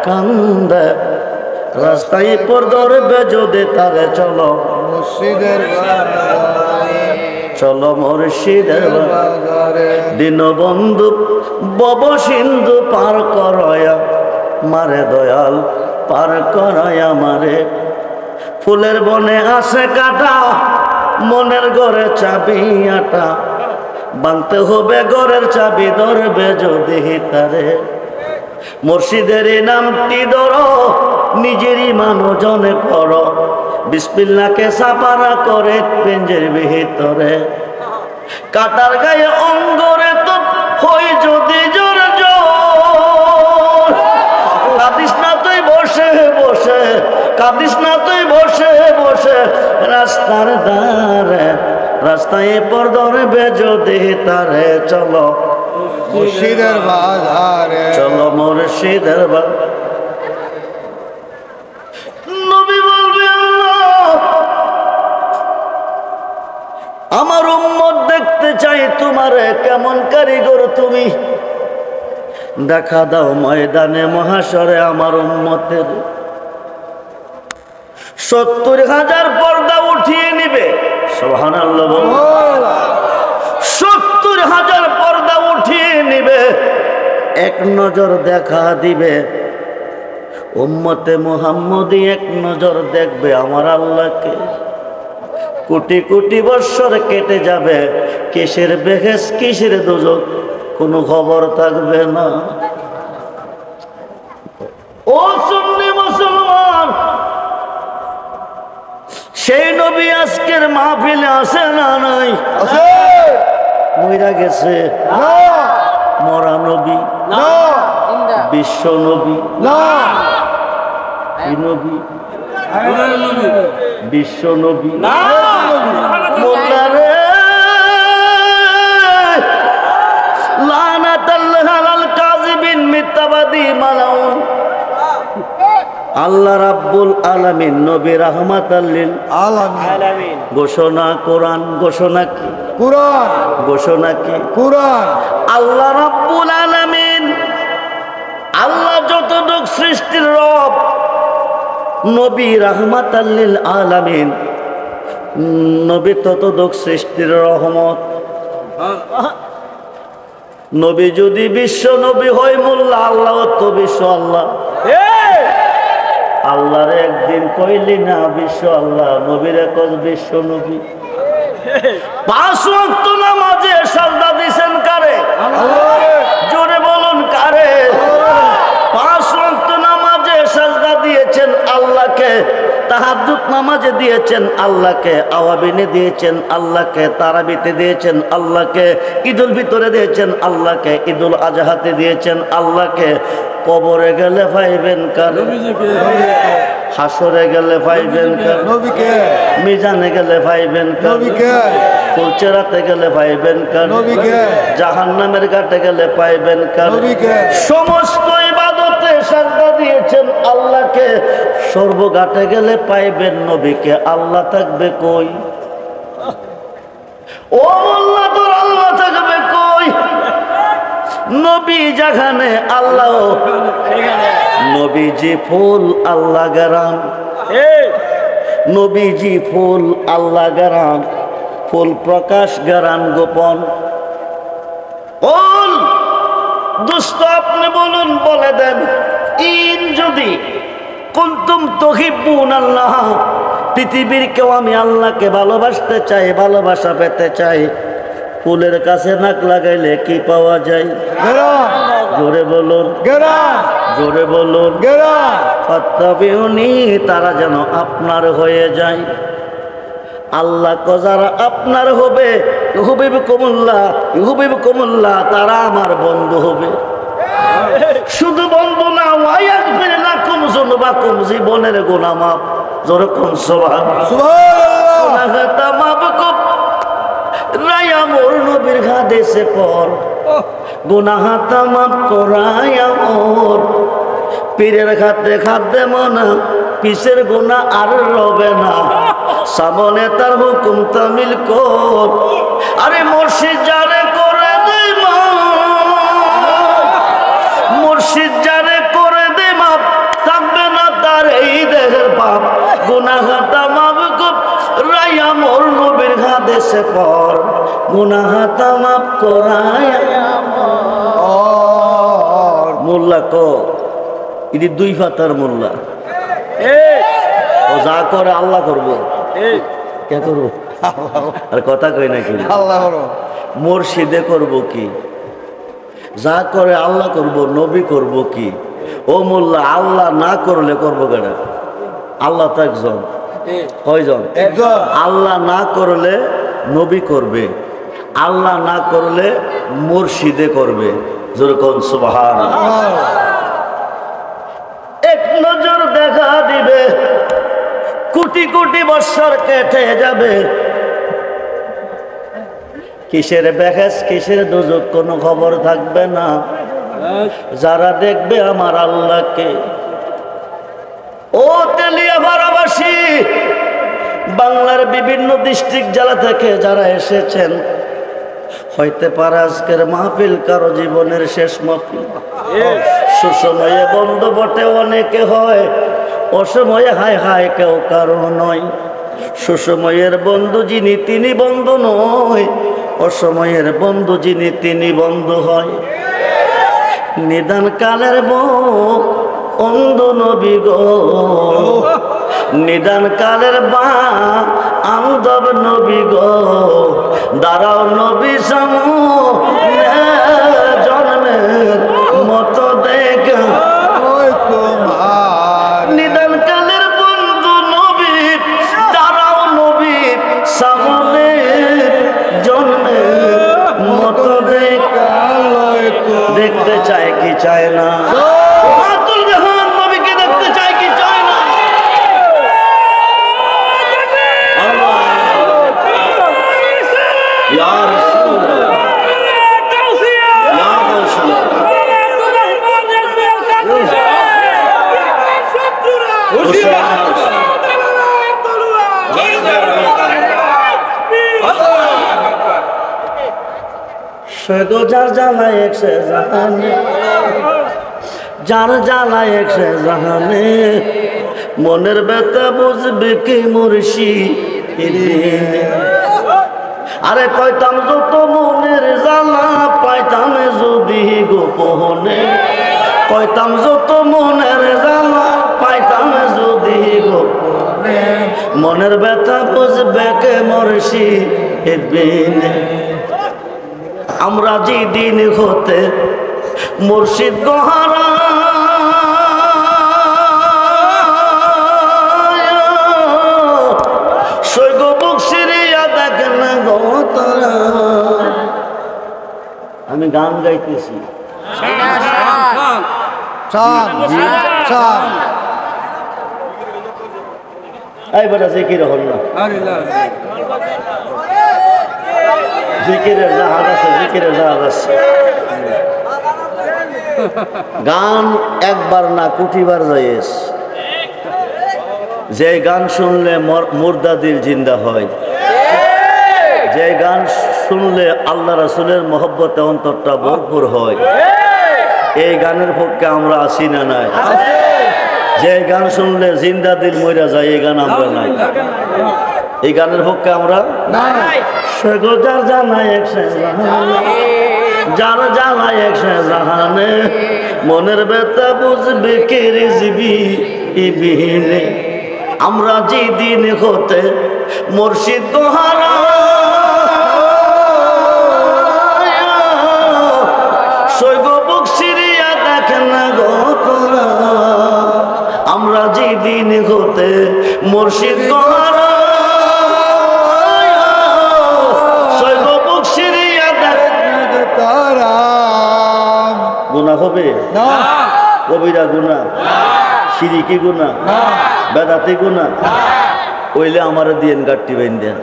কান্দে রাস্তায় পর ধরবে যদি তারে চলো মুর্শিদের বাজারে চলো মুর্শিদের বাজারে দীনবন্ধু বব সিন্ধু পার করয়া মারে দয়াল পার করয়া মারে ফুলের বনে আসে কাটা মনের ঘরে চাবি আটা বাঁধতে হবে ঘরের চাবি ধরবে যদি তারে মুর্শিদের নামটি ধরো নিজেরই মানুষজনে করো বিসমিল্লাহকে সাপারা করে পেঞ্জের ভিতরে কাটার গায়ে অঙ্গরে তো হই যদি জোর জোর কাঁদিস না তুই বসে বসে কাঁদিস না তুই বসে বসে রাস্তার ধারে রাস্তায় পর ধরবে যদি তারে চলো মুর্শিদের বাজারে চলো মুর্শিদের নবী বলবে আল্লাহ আমার উম্মত দেখতে চাই তোমারে কেমন কারিগর তুমি দেখা দাও ময়দানে মহাশরে আমার উম্মতের 70,000 পর্দা উঠিয়ে নিবে সুবহানাল্লাহ বলুন 70,000 পর্দা উঠিয়ে নিবে এক নজর দেখা দিবে উম্মতে মুহাম্মদী এক নজর দেখবে আমার আল্লাহকে কোটি কোটি বৎসর কেটে যাবে কিসের বেহেস কিসের দোজখ কোনো খবর থাকবে না ও সুন্নি মুসলমান সেই নবী আজকের মাহফিলে আছে না নাই আছে মইরা গেছে না মরা নবী না বিশ্ব নবী না কি নবী বিশ্ব নবী মোল্লা রে লানাতাল্লাহ আলাল কাযিবিন মিথ্যাবাদী মালাউন আল্লাহ রাব্বুল আলামিন নবী রাহমাতাল লিল আলামিন ঘোষণা কোরআন ঘোষণা কি কুরআন ঘোষণা কি কুরআন আল্লাহ রাব্বুল আলামিন আল্লাহ যতটুক সৃষ্টির রব নবী রাহমাতাল লিল আলামিন নবী ততটুক সৃষ্টির রহমত নবী যদি বিশ্ব নবী হয় মোল্লা আল্লাহ তো বিশ্ব আল্লাহ আল্লাহর একদিন কইলি না বিশ্ব আল্লাহ নবীর কজ বিশ্ব নবী 5 ওয়াক্ত নামাজে সাজদা দিছেন কারে জোরে বলুন কারে 5 ওয়াক্ত নামাজে সাজদা দিয়েছেন আল্লাহকে তাহাজ্জুদ নামাজে দিয়েছেন আল্লাহকে আওয়াবিনে দিয়েছেন আল্লাহকে তারাবিতে দিয়েছেন আল্লাহকে ঈদুল ফিতরে দিয়েছেন আল্লাহকে ঈদুল আজহাতে দিয়েছেন আল্লাহকে কবরে গেলে পাইবেন কার হাসরে গেলে পাইবেন কার নবীকে মিজানে গেলে পাইবেন কার নবীকে ফুলচেরাতে গেলে পাইবেন কার নবীকে জাহান্নামের ঘাটে গেলে পাইবেন কার নবীকে সমস্ত ইবাদতে সাজদা দিয়েছেন আল্লাহকে সর্বঘাটে গেলে পাইবেন নবীকে আল্লাহ থাকবে কই ও আল্লাহ তোর আল্লাহ থাকবে কই নবী যেখানে আল্লাহ নবীজি ফুল আল্লাহ গরাম নবীজি ফুল আল্লাহ গরাম ফুল প্রকাশ গরাম গোপন ফুল দুষ্ট আপনি বলুন বলে দেন ইন যদি কুনতুম তুহিব্বুন আল্লাহ পৃথিবীর কেউ আমি আল্লাহকে ভালোবাসতে চাই ভালোবাসা পেতে চাই ফুলের কাছে নাক লাগাইলে কি পাওয়া যায় গরান জোরে বলুন গরান জোরে বলুন গরান ফাত্তাবিউনি তারা যেন আপনার হয়ে যায় আল্লাহ কো যারা আপনার হবে ইউহিব্বুকুমুল্লাহ তারা আমার বন্ধু হবে শুধু বন্ধু না ওয়ায়াগফির লাকুম যুনুবাকুম জীবনের গুনাহ মাফ জোরে কোন সুবহানাল্লাহ সুবহানাল্লাহ গুনাহ তামাম কো রায়া মোর নবীর হাদিসে পর গুনাহ তামাম করায়া মোর পীরের খাতে খাতে মনা পিসের গুনাহ আর রবে না সামনে তার হুকুম তামিল কর আরে মুর্শিদ যারে করে দে মাফ মুর্শিদ যারে করে দে মাফ সে পর গুনাহ তামাপ করায় মোল্লা ক ইনি 2 পাতার মোল্লা ও যা করে আল্লাহ করবো কে করবো আর কথা কই নাকি আল্লাহ করো মুর্শিদে করব কি যা করে আল্লাহ করব নবী করব কি ও মোল্লা আল্লাহ না করলে করবো কেনা আল্লাহ তো একজন কয়জন একজন আল্লাহ না করলে নবী করবে আল্লাহ না করলে মুর্শিদে করবে যেরকম সুবহানাল্লাহ এক নজর দেখা দিবে কোটি কোটি বৎসর কেটে যাবে কিসের বেহেস কিসের দুজক কোনো খবর থাকবে না যারা দেখবে আমার আল্লাহকে ও তেলিয়াপাড়াবাসী বাংলার বিভিন্ন ডিস্ট্রিক্ট জেলা থেকে যারা এসেছেন হইতে পারে আজকের মাহফিল কারো জীবনের শেষ মাহফিল সুসময়ে বন্ধ বটে অনেকে হয় অসময়ে হায় হায় কেউ কারো নয় সুসময়ের বন্ধু যিনি তিনি বন্ধু নয় অসময়ের বন্ধু যিনি তিনি বন্ধু হয় নিদান কালের বন্ধু নবী গো নিদান কালের বান্ধব নবী গো দাঁড়াও নবী জন্মের মতো দেখা ওই তোমার নিদান কালের বন্ধু নবী দাঁড়াও নবী সামনে জন্মের মতো দেখা আলোয় তোমার দেখতে চায় কি চায় না আতুল জাহান নবীকে দেখতে চায় কি চায় না আল্লাহ ইয়া রাসূলুল্লাহ ইয়া রাসূলুল্লাহ সৈগো যার জ্বালায় একশে জাহানে যার জ্বালায় একশে জাহানে মনের ব্যথা বুঝবে কি মুর্শিদ আরে কইতাম যত মনের জ্বালা পাইতাম যদি গোপনে কইতাম যত মনের জ্বালা পাইতাম যদি গোপনে মনের ব্যথা বুঝবে কে মুর্শিদ আমরা যে দিন হতে মুর্শিদ গোহারা সৈগ বুক সিরিয়া দেখেন না গো তারা আমি গান গাইতেছি চান চান এই বেটা জিকির হল না জিকিরের জাহাজ আছে জিকিরের জাহাজ আছে গান একবার না কোটিবার যাইস যে গান শুনলে মুর্দা দিল জিন্দা হয় যে গান শুনলে আল্লাহ রাসূলের মহব্বতে অন্তরটা ভরপুর হয় এই গানের পক্ষে আমরা আসি না নাই যে গান শুনলে জিন্দা দিল মইরা যায় এই গান আমরা নাই এই গানের পক্ষে আমরা সৈগো যার জানায় একশে জাহানে যার জানায় একশে জাহানে মনের ব্যথা বুঝবে কে রিজবি বিহীনে আমরা যে দিন হতে মুর্শিদ গোহারা সৈগো বুক সিরিয়া দেখেন না গো তোরা আমরা যে দিন হতে মুর্শিদ গোহারা গুনাহ হবে না কবিরা গুনাহ শিরিকি গুনাহ বেদাতি গুনাহ কইলে আমারে দিয়েন গাট্টি বাইন্দা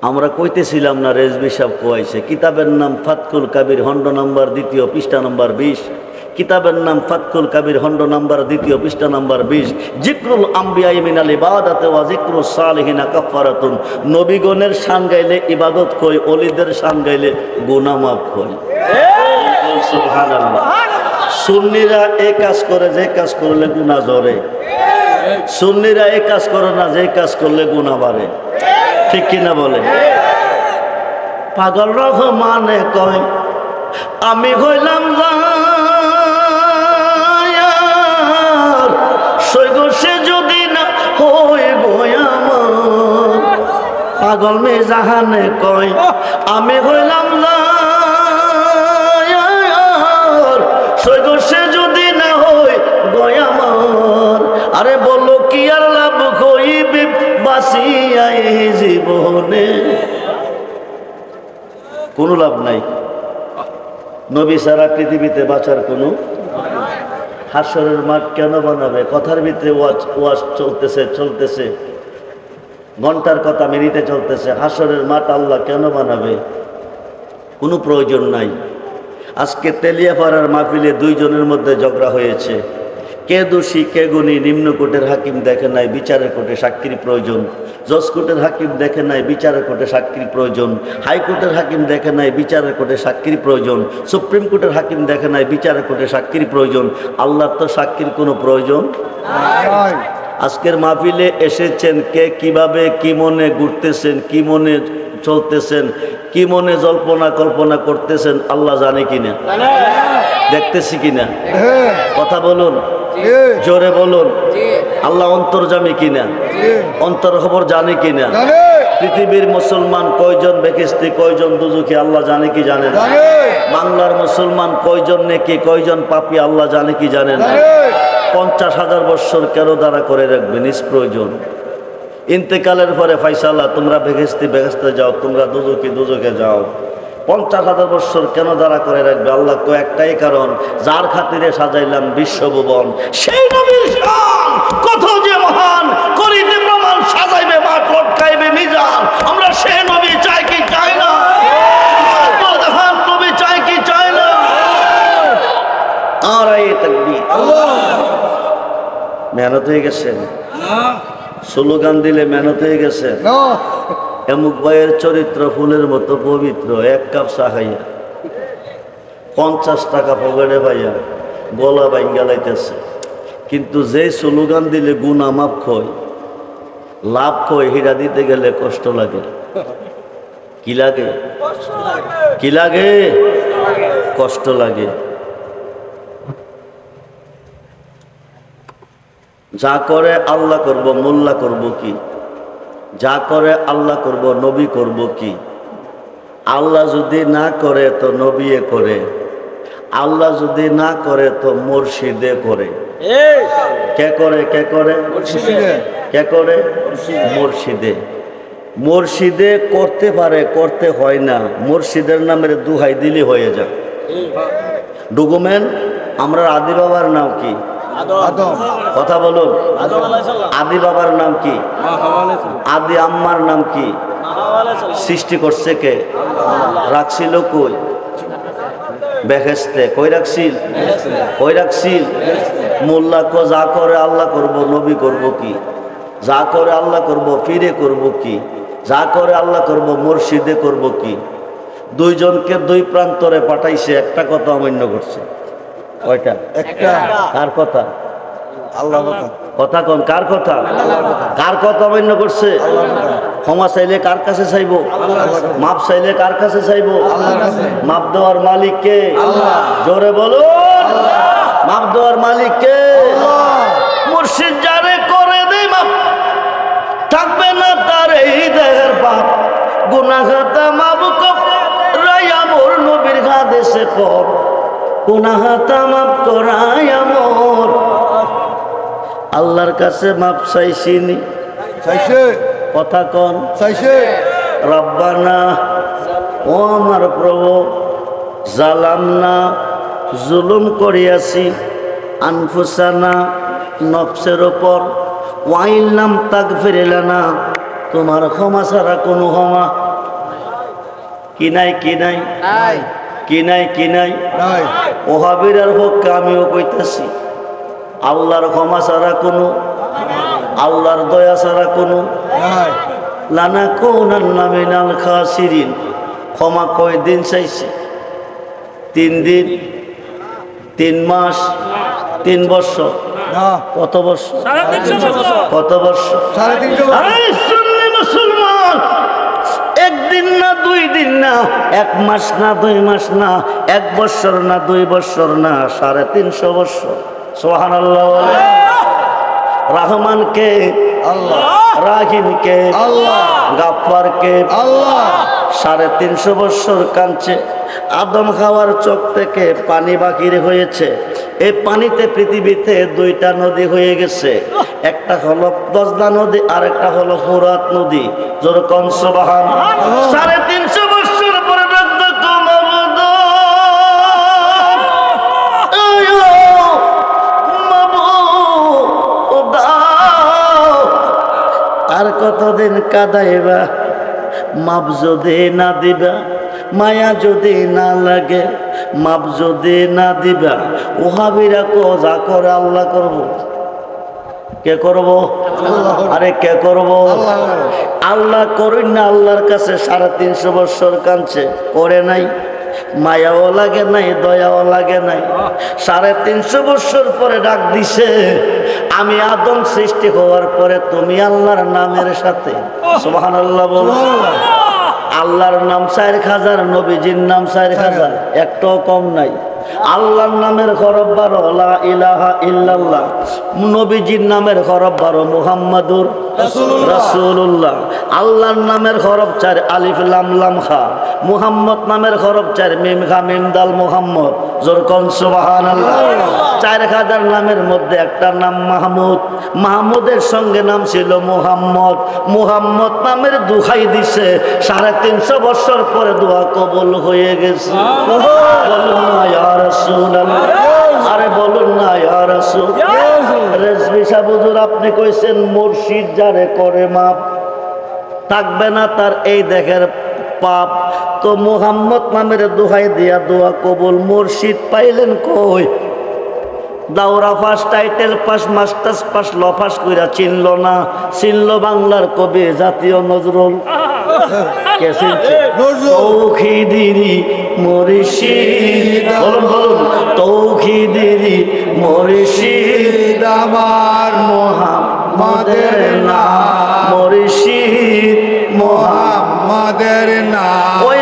আমরা কইতেছিলাম না রেজবি সাহেব কোয়াইছে কিতাবের নাম ফাতকুল কাবির খণ্ড নাম্বার 2 পৃষ্ঠা নাম্বার 20 কিতাবের নাম ফাতকুল কাবির খণ্ড নাম্বার 2 পৃষ্ঠা নাম্বার 20 জিকরুল আম্বিয়া মিনাল ইবাদাতে ওয়া জিকরুস সালিহিনা কাফারাতুন নবীগণের শান গাইলে ইবাদত কই ওলিদের শান গাইলে গুনাহ মাফ কই সুবহানাল্লাহ সুন্নিরা এই কাজ করে যে কাজ করলে গুনাহ ঝরে সুন্নিরা এই কাজ করে না যে কাজ করলে গুনাহ বাড়ে ঠিক কিনা বলে? পাগল রহমানে কয় আমি হইলাম যার সৈগ সে যদি না হই আমার। পাগল মে জাহানে কয় আমি হইলাম যার সৈগ সে যদি না হই আমার। আরে বলো কি আর লাভ হইবে বাঁচিয়া এই জীবনে? কোনো লাভ নাই। নবী সারা পৃথিবীতে বাঁচার কোনো। হাসরের মাঠ কেন বানাবে? কথার ভিতরে ওয়াজ চলতেছে ঘন্টার কথা মিনিটে চলতেছে। হাসরের মাঠ আল্লাহ কেন বানাবে? কোনো প্রয়োজন নাই। আজকে তেলিয়াপাড়ার মাহফিলে দুইজনের মধ্যে ঝগড়া হয়েছে। কে দোষী কে গুণী নিম্নকোটের হাকিম দেখে নাই, বিচারের কোর্টে সাক্ষীর প্রয়োজন। জজ কোর্টের হাকিম দেখে নাই, বিচারের কোর্টে সাক্ষীর প্রয়োজন। হাইকোর্টের হাকিম দেখে নাই, বিচারের কোর্টে সাক্ষীর প্রয়োজন। সুপ্রিম কোর্টের হাকিম দেখে নাই, বিচারের কোর্টে সাক্ষীর প্রয়োজন। আল্লাহর তো সাক্ষীর কোনো প্রয়োজন। আজকের মাহফিলে এসেছেন কে কিভাবে কি মনে ঘুরতেছেন, কি মনে চলতেছেন, কি মনে জল্পনা কল্পনা করতেছেন আল্লাহ জানে কিনা, দেখতেছি কিনা? কথা বলুন, জোরে বলুন। আল্লাহ অন্তর্যামী কিনা, অন্তর খবর জানে কিনা? পৃথিবীর মুসলমান কয়জন বেহেশতি কয়জন দুজখী আল্লাহ জানে কি জানে না? বাংলার মুসলমান কয়জন নেকি কয়জন পাপী আল্লাহ জানে কি জানে না? 50,000 বৎসর কেন দ্বারা করে রাখবে নিষ্প্রয়োজন। ইন্তেকালের পরে ফাইসালা তোমরা বেহেশতি বেহেশতে যাও, তোমরা দুজখী দুজখে যাও। 50,000 বৎসর কেন দ্বারা করে রাখবে? আল্লাহ তো একটাই কারণ, যার খাতিরে সাজাইলাম বিশ্বভুবন সেই নবীর শান কত যে মহান, করিতে প্রমাণ সাজাইবে মাঠ লটকাইবে মিজান। আমরা সেই নবী চাই কি চাই না? নবী চাই কি চাই না? আর এই তাকবীর। মেহনত হয়ে গেছে, স্লোগান দিলে মেহনত হয়ে গেছে। এমুক ভাইয়ের চরিত্র ফুলের মতো পবিত্র, এক কাপ চা খাইয়া 50 টাকা পকেটে পাইয়া গলা বাইঙ্গা লাইতেছে। কিন্তু যে স্লোগান দিলে গুনাহ মাফ খয়, লাভ খয়, হীরা দিতে গেলে কষ্ট লাগে। কি লাগে? কি লাগে? কষ্ট লাগে। যা করে আল্লাহ করব, মোল্লা করব কি? যা করে আল্লাহ করব, নবী করব কি? আল্লাহ যদি না করে তো নবীয়ে করে, আল্লাহ যদি না করে তো মুর্শিদে করে। কে করে? কে করে? কে করে? মুর্শিদে। মুর্শিদে করতে পারে, করতে হয় না। মুর্শিদের নামের দুহাই দিলি হয়ে যায়। ডকুমেন্ট। আমরা আদি বাবার নাম কি? কথা বলুন। আদি বাবার নাম কি? আদি আম্মার নাম কি? সৃষ্টি করছে কে? রাখছিল কই? বেহেশতে। কই রাখছিল? কই রাখছিল? মোল্লা কো যা করে আল্লাহ করব, নবী করব কি? যা করে আল্লাহ করব, পীরে করব কি? যা করে আল্লাহ করব, মুর্শিদে করব কি? দুইজনকে দুই প্রান্তরে পাঠাইছে, একটা কথা অমান্য করছে। কয়টা? একটা। কার কথা? আল্লাহর কথা। কথা কোন? কার কথা? কার কথা অমান্য করছে? ক্ষমা চাইলে কার কাছে চাইবো? মাপ চাইলে কার কাছে চাইবো? মাপ দেওয়ার মালিক কে? জোরে বলুন। মাপ দেওয়ার মালিক কে? মুর্শিদ যারে করে দে মাপ, থাকবে না তার এই দেহের পাপ। গুনাহ খাতা মাপ কর রায়া মোর নবীর হাদিসে পড়, গুনাহ খাতা মাপ করায় মোর। আল্লাহর কাছে মাপ চাইছিনি, চাইছে। কথা কোন? চাইছে। রব্বানা, ও আমার প্রভু, জালামনা, জুলুম করিয়াছি, আনফুসানা, নফসের ওপর, ওয়াইলাম তাগফির লানা, তোমার ক্ষমা ছাড়া কোনো ক্ষমা কি নাই? কি নাই? কি নাই? কি নাই? ওহাবিরার পক্ষে আমিও কইতেছি, আল্লাহর ক্ষমা ছাড়া কোনো, আল্লাহর দয়া ছাড়া কোনো লানা কুনান্না মিনাল খাসিরিন। ক্ষমা কয় দিন চাইছে? 3 দিন, 3 মাস, 3 বছর। কত বছর? কত বছর? মুসলমান দিন না, 1 মাস না, 2 মাস না, 1 বছর না, 2 বছর না, 350 বছর। সুবহানাল্লাহ বলে। রহমান কে? আল্লাহ। রাহিম কে? আল্লাহ। গাফফার কে? আল্লাহ। 350 বছর কাঁদছে। আদম হাওয়ার চোখ থেকে পানি বাকির হয়েছে। এই পানিতে পৃথিবীতে 2টা নদী হয়ে গেছে। একটা হলো দজলা নদী, আর একটা হলো ফুরাত নদী। জোর কোন সুবহান। 350 বছর পরে আর কতদিন কাঁদাইবা? মাপ যদি না দিবা, মায়া যদি না লাগে, মাপ যদি না দিবা, ওহাবিরা কো যা করে আল্লাহ করব। কে করব? আরে কে করব? আল্লাহ করুন না। আল্লাহর কাছে 350 বছর কাঁদছে, করে নাই। মায়াও লাগে নাই, দয়াও লাগে নাই। 350 বছর পরে ডাক দিছে, আমি আদম সৃষ্টি হওয়ার পরে তুমি আল্লাহর নামের সাথে, সুবহানাল্লাহ বলো। আল্লাহর নাম 4000, নবীজির নাম 4000, একটাও কম নাই। আল্লাহর নামের হরফ 12, লা ইলাহা ইল্লাল্লাহ। নবীজির নামের হরফ 12, মুহাম্মাদুর রাসূলুল্লাহ। আল্লাহর নামের হরফ 4, আলিফ লাম লাম খা। মুহাম্মদ নামের হরফ 4, মিম খা মিম দাল মুহাম্মদ। জোর কোন সুবহানাল্লাহ। 4000 নামের মধ্যে একটা নাম মাহমুদ। মাহমুদের সঙ্গে নাম ছিল মুহাম্মদ। মুহাম্মদ নামের দুহাই দিছে, 350 বছর পরে দোয়া কবুল হয়ে গেছে। বলুন না ইয়া রাসূলুল্লাহ, আরে বলুন না ইয়া রাসূল। রেজভি সাহেব হুজুর, আপনি কইছেন মুর্শিদ যারে করে মাপ, থাকবে না তার এই দেখের পাপ। তো মুহাম্মদ নামের দোহাই দিয়া দোয়া কবুল। মুর্শিদ পাইলেন কই? দাওরা pass, title pass, masters pass, law pass কইরা চিনল না। চিনল বাংলার কবি জাতীয় নজরুল। কে চিনছে? তৌহিদিরি মুর্শিদ, বলুন বলুন, তৌহিদিরি মুর্শিদ আমার মুহাম্মাদের নাম, মুর্শিদ মুহাম্মাদের নাম। ওই